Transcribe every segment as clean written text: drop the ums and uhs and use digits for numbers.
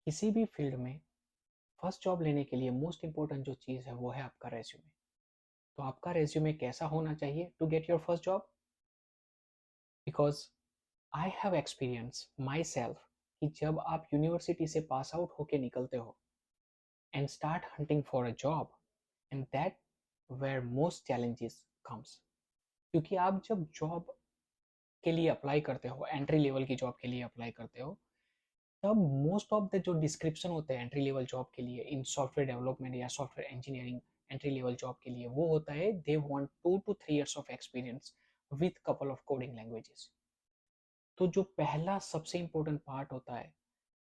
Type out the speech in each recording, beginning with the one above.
किसी भी फील्ड में फर्स्ट जॉब लेने के लिए मोस्ट इंपॉर्टेंट जो चीज़ है वो है आपका रेज्यूमे। तो आपका रेज्यूमे कैसा होना चाहिए to get your first job? Because I have experience myself कि जब आप यूनिवर्सिटी से पास आउट होके निकलते हो and start hunting for a job, and that where most challenges comes. क्योंकि आप जब जॉब के लिए अप्लाई करते हो, एंट्री लेवल की जॉब के लिए अप्लाई करते हो, तब मोस्ट ऑफ द जो डिस्क्रिप्शन होते हैं एंट्री लेवल जॉब के लिए इन सॉफ्टवेयर डेवलपमेंट या software engineering, entry level job के लिए वो होता है they want 2 to 3 years of experience with couple of coding languages. तो जो पहला सबसे इम्पोर्टेंट पार्ट होता है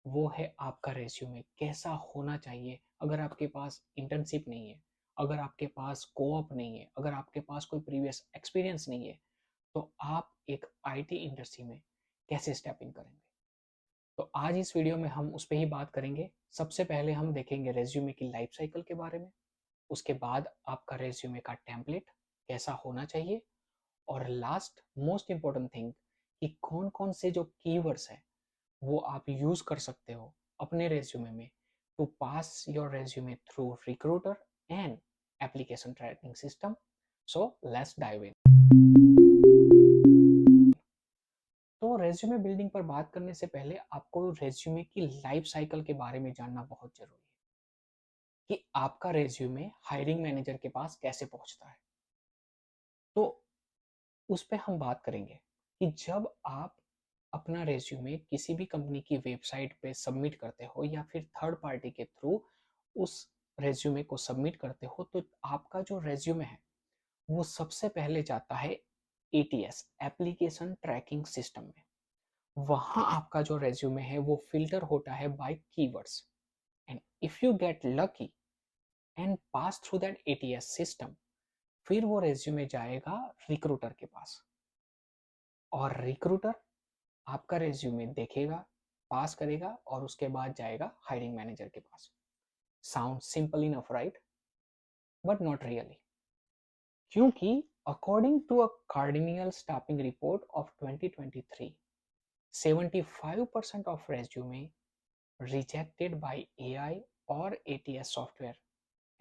वो है आपका रेज्यूमे कैसा होना चाहिए। अगर आपके पास इंटर्नशिप नहीं है, अगर आपके पास कोऑप नहीं है, अगर आपके पास कोई प्रीवियस एक्सपीरियंस नहीं है, तो आप एक आईटी इंडस्ट्री में कैसे स्टेप इन करेंगे। तो आज इस वीडियो में हम उस पर ही बात करेंगे। सबसे पहले हम देखेंगे रेज्यूमे की लाइफ साइकिल के बारे में, उसके बाद आपका रेज्यूमे का टेम्पलेट कैसा होना चाहिए, और लास्ट मोस्ट इम्पोर्टेंट थिंग कि कौन कौन से जो कीवर्ड्स हैं वो आप यूज कर सकते हो अपने रेज्यूमे में to pass your resume through recruiter and application tracking system. So let's dive in. तो रेज्यूमे बिल्डिंग पर बात करने से पहले आपको रेज्यूमे की लाइफ साइकिल के बारे में जानना बहुत जरूरी है कि आपका रेज्यूमे हायरिंग मैनेजर के पास कैसे पहुंचता है। तो उस पर हम बात करेंगे कि जब आप अपना रेज्यूमे किसी भी कंपनी की वेबसाइट पे सबमिट करते हो या फिर थर्ड पार्टी के थ्रू उस रेज्यूमे को सबमिट करते हो, तो आपका जो रेज्यूमे है वो सबसे पहले जाता है एटीएस एप्लीकेशन ट्रैकिंग सिस्टम में। वहां आपका जो रेज्यूमे है वो फिल्टर होता है by keywords, and if you get lucky and pass through that ATS system, फिर वो रेज्यूमे जाएगा रिक्रूटर के पास, और रिक्रूटर आपका रेज्यूमे देखेगा, पास करेगा और उसके बाद जाएगा हायरिंग मैनेजर के पास। Sound simple enough, right? But not really, क्योंकि according to a cardinal staffing report of 2023, 75% of resume rejected by AI or ATS software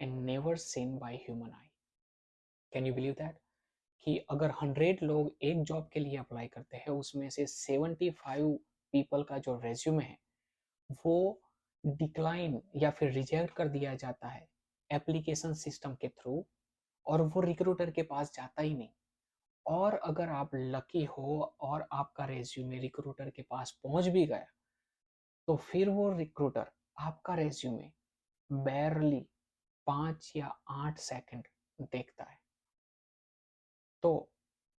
and never seen by human eye. Can you believe that? कि अगर 100 लोग एक job के लिए apply करते हैं, उसमें से 75 पीपल का जो रेज्यूमे है वो डिक्लाइन या फिर रिजेक्ट कर दिया जाता है एप्लीकेशन सिस्टम के थ्रू, और वो रिक्रूटर के पास जाता ही नहीं। और अगर आप लकी हो और आपका रेज्यूमे रिक्रूटर के पास पहुंच भी गया, तो फिर वो रिक्रूटर आपका रेज्यूमे बैरली 5 या 8 सेकंड देखता है। तो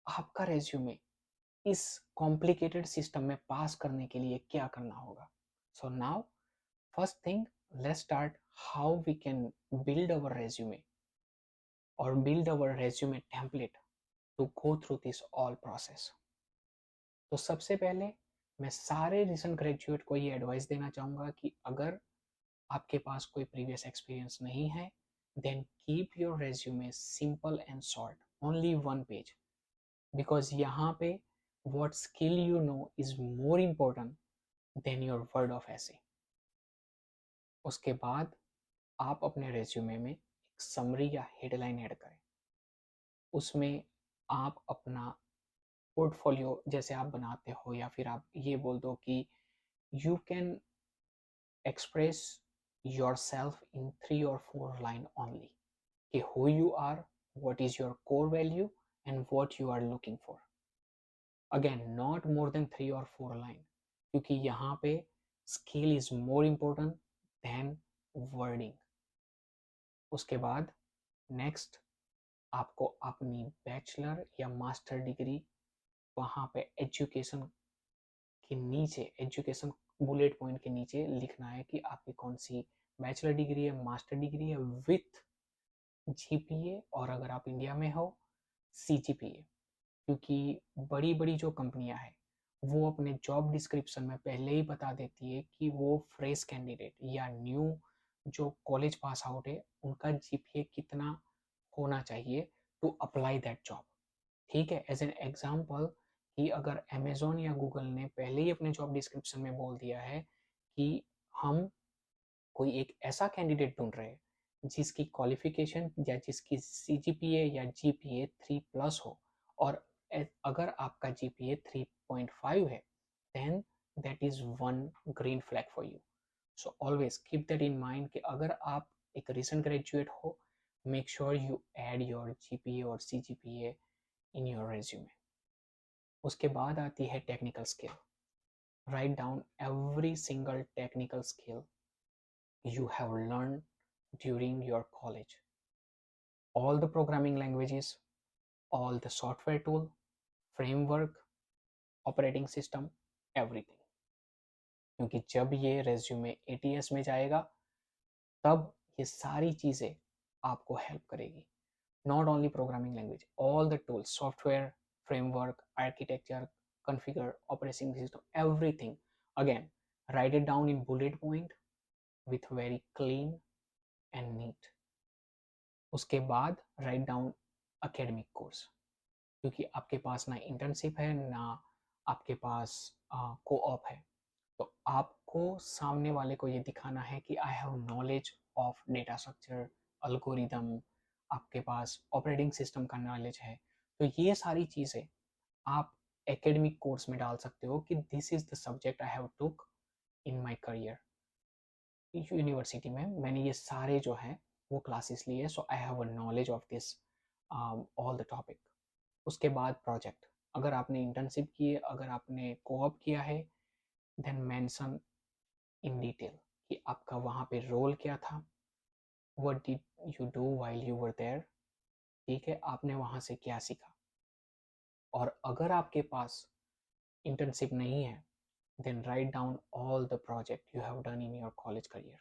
आपका रेज्यूमे इस कॉम्प्लिकेटेड सिस्टम में पास करने के लिए क्या करना होगा? So now first thing, let's start how we can build our resume और build our resume template to go through this all process. तो सबसे पहले मैं सारे रिसेंट ग्रेजुएट को ये एडवाइस देना चाहूँगा कि अगर आपके पास कोई प्रीवियस एक्सपीरियंस नहीं है, then keep your resume simple and short, only 1 page, because यहाँ पे what skill you know is more important than your word of essay. उसके बाद आप अपने रेज्यूमे में एक समरी या हेडलाइन ऐड करें। उसमें आप अपना पोर्टफोलियो जैसे आप बनाते हो, या फिर आप ये बोल दो कि you can express yourself in 3 or 4 line only, कि who you are, what is your core value and what you are looking for. Again, not more than 3 or 4 line, क्योंकि यहाँ पे skill is more important then wording. उसके बाद next आपको अपनी bachelor या master degree वहाँ पे एजुकेशन के नीचे, एजुकेशन बुलेट पॉइंट के नीचे लिखना है कि आपकी कौन सी बैचलर डिग्री है, मास्टर डिग्री है, विथ जीपीए, और अगर आप इंडिया में हो सीजीपीए। क्योंकि बड़ी बड़ी जो कंपनियां हैं वो अपने जॉब डिस्क्रिप्शन में पहले ही बता देती है कि वो फ्रेश कैंडिडेट या न्यू जो कॉलेज पास आउट है उनका जीपीए कितना होना चाहिए टू अप्लाई दैट जॉब। ठीक है, एज एन एग्जाम्पल कि अगर अमेजोन या गूगल ने पहले ही अपने जॉब डिस्क्रिप्शन में बोल दिया है कि हम कोई एक ऐसा कैंडिडेट ढूंढ रहे हैं जिसकी क्वालिफिकेशन या जिसकी CGPA या GPA 3+ हो, और अगर आपका GPA 3.5 है, then that is one green flag for you. So always keep that in mind कि अगर आप एक recent graduate हो, make sure you add your GPA और CGPA in your resume. उसके बाद आती है technical skill. Write down every single technical skill you have learned during your college. All the programming languages, all the software tool, framework, operating system, everything. क्योंकि जब ये resume ATS में जाएगा तब ये सारी चीज़ें आपको हेल्प करेगी. Not only programming language, all the tools, software, framework, architecture, configure, operating system, everything. Again, write it down in bullet point with very clean and neat. उसके बाद write down academic course, क्योंकि आपके पास ना internship है ना आपके पास co-op है, तो आपको सामने वाले को ये दिखाना है कि I have knowledge of data structure, algorithm, आपके पास ऑपरेटिंग सिस्टम का नॉलेज है. तो ये सारी चीज़ें आप एकेडमिक कोर्स में डाल सकते हो कि this is the subject I have took in my career. University में मैंने ये सारे जो हैं वो क्लासेस लिए, so I have a knowledge of this all the topic. उसके बाद प्रोजेक्ट, अगर आपने इंटर्नशिप की है, अगर आपने कोऑप किया है, देन मेंशन इन डिटेल कि आपका वहाँ पे रोल क्या था, what did you do while you were there. ठीक है, आपने वहाँ से क्या सीखा. और अगर आपके पास इंटर्नशिप नहीं है, then write down all the project you have done in your college career.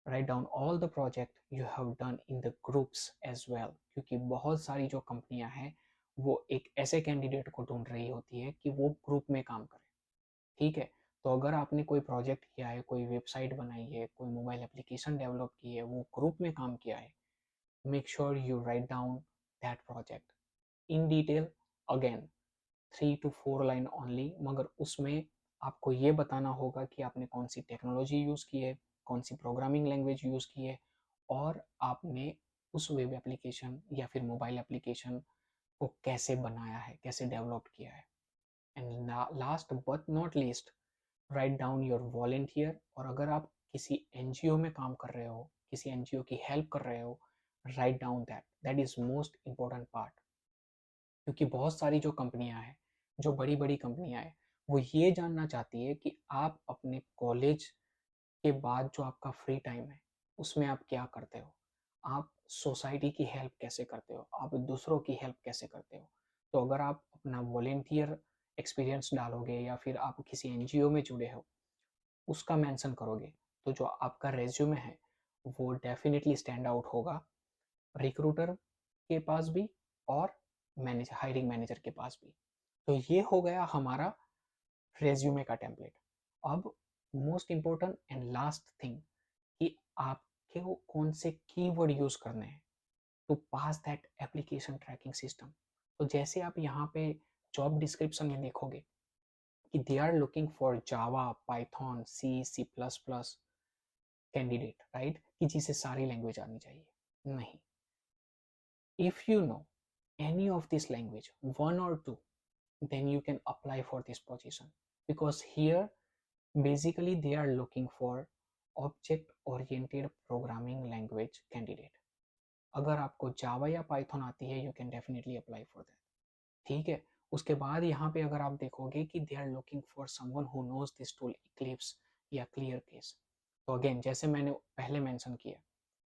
Write down all the project you have done in the groups as well, क्योंकि बहुत सारी जो कंपनियां हैं वो एक ऐसे कैंडिडेट को ढूंढ रही होती है कि वो ग्रुप में काम करे. ठीक है, तो अगर आपने कोई प्रोजेक्ट किया है, कोई वेबसाइट बनाई है, कोई मोबाइल एप्लीकेशन डेवलप की है, वो ग्रुप में काम किया है, make sure you write down that project in detail. Again 3 to 4 line only, मगर उसमें आपको ये बताना होगा कि आपने कौन सी टेक्नोलॉजी यूज़ की है, कौन सी प्रोग्रामिंग लैंग्वेज यूज़ की है, और आपने उस वेब एप्लीकेशन या फिर मोबाइल एप्लीकेशन को कैसे बनाया है, कैसे डेवलप किया है. And last but not least, write down your volunteer. और अगर आप किसी NGO में काम कर रहे हो, किसी NGO की हेल्प कर रहे हो, write down that is most important part. क्योंकि बहुत सारी जो कंपनियां हैं, जो बड़ी बड़ी कंपनियां हैं, वो ये जानना चाहती है कि आप अपने कॉलेज के बाद जो आपका फ्री टाइम है उसमें आप क्या करते हो, आप सोसाइटी की हेल्प कैसे करते हो, आप दूसरों की हेल्प कैसे करते हो. तो अगर आप अपना वॉलेंटियर एक्सपीरियंस डालोगे या फिर आप किसी NGO में जुड़े हो उसका मेंशन करोगे, तो जो आपका रेज्यूमे है वो डेफिनेटली स्टैंड आउट होगा रिक्रूटर के पास भी और मैनेजर, हायरिंग मैनेजर के पास भी. तो ये हो गया हमारा रेज्यूमे का टेम्पलेट. अब most important and last thing कि आपके कौन से कीवर्ड यूज करने हैं to pass that application tracking system. तो जैसे आप यहाँ पे जॉब डिस्क्रिप्शन में देखोगे कि they are looking for Java, Python, C plus plus candidate, right, कि जिसे सारी लैंग्वेज आनी चाहिए. नहीं, if you know any of this language, one or two, then you can apply for this position, because here basically they are looking for object oriented programming language candidate. अगर आपको जावा या Python आती है, you can definitely apply for that. ठीक है, उसके बाद यहाँ पे अगर आप देखोगे कि they are looking for someone who knows this tool Eclipse या क्लियर केस. तो अगेन जैसे मैंने पहले मेंशन किया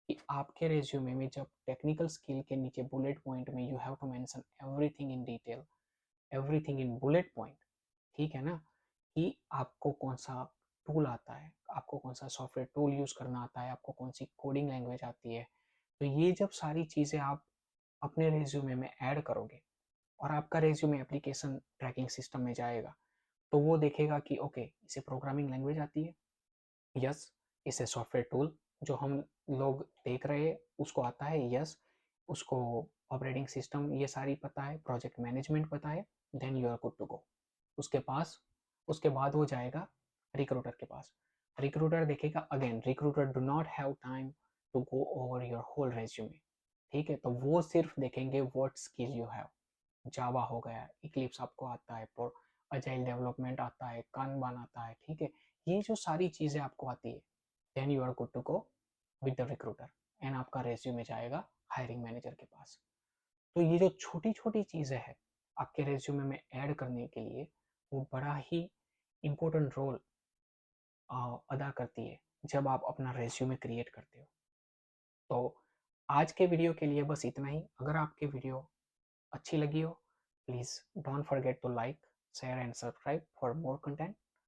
कि आपके रेज्यूमे में जब टेक्निकल स्किल के नीचे बुलेट पॉइंट में you have to mention everything in detail, everything in bullet point. ठीक है ना, कि आपको कौन सा टूल आता है, आपको कौन सा सॉफ्टवेयर टूल यूज़ करना आता है, आपको कौन सी कोडिंग लैंग्वेज आती है. तो ये जब सारी चीज़ें आप अपने रेज्यूमे में ऐड करोगे और आपका रेज्यूमे एप्लीकेशन ट्रैकिंग सिस्टम में जाएगा, तो वो देखेगा कि ओके इसे प्रोग्रामिंग लैंग्वेज आती है, यस, इसे सॉफ्टवेयर टूल जो हम लोग देख रहे हैं उसको आता है, यस, उसको ऑपरेटिंग सिस्टम ये सारी पता है, प्रोजेक्ट मैनेजमेंट पता है, then you are good to go. उसके पास उसके बाद वो जाएगा रिक्रूटर के पास. रिक्रूटर देखेगा, again recruiter do not have time to go over your whole resume, ठीक है, तो वो सिर्फ देखेंगे what skill you have. Java हो गया, इक्लिप्स आपको आता है, और अजाइल डेवलपमेंट आता है, कानबान आता है, ठीक है, ये जो सारी चीज़ें आपको आती है, then you are good to go with the recruiter, and आपका रेज्यूमे जाएगा हायरिंग मैनेजर के पास। तो ये जो छोटी छोटी चीज़ें हैं आपके रेज्यूमे में ऐड करने के लिए, वो बड़ा ही इम्पोर्टेंट रोल अदा करती है जब आप अपना रेज्यूमे क्रिएट करते हो। तो आज के वीडियो के लिए बस इतना ही। अगर आपकी वीडियो अच्छी लगी हो, please don't forget to like, share and subscribe for more content.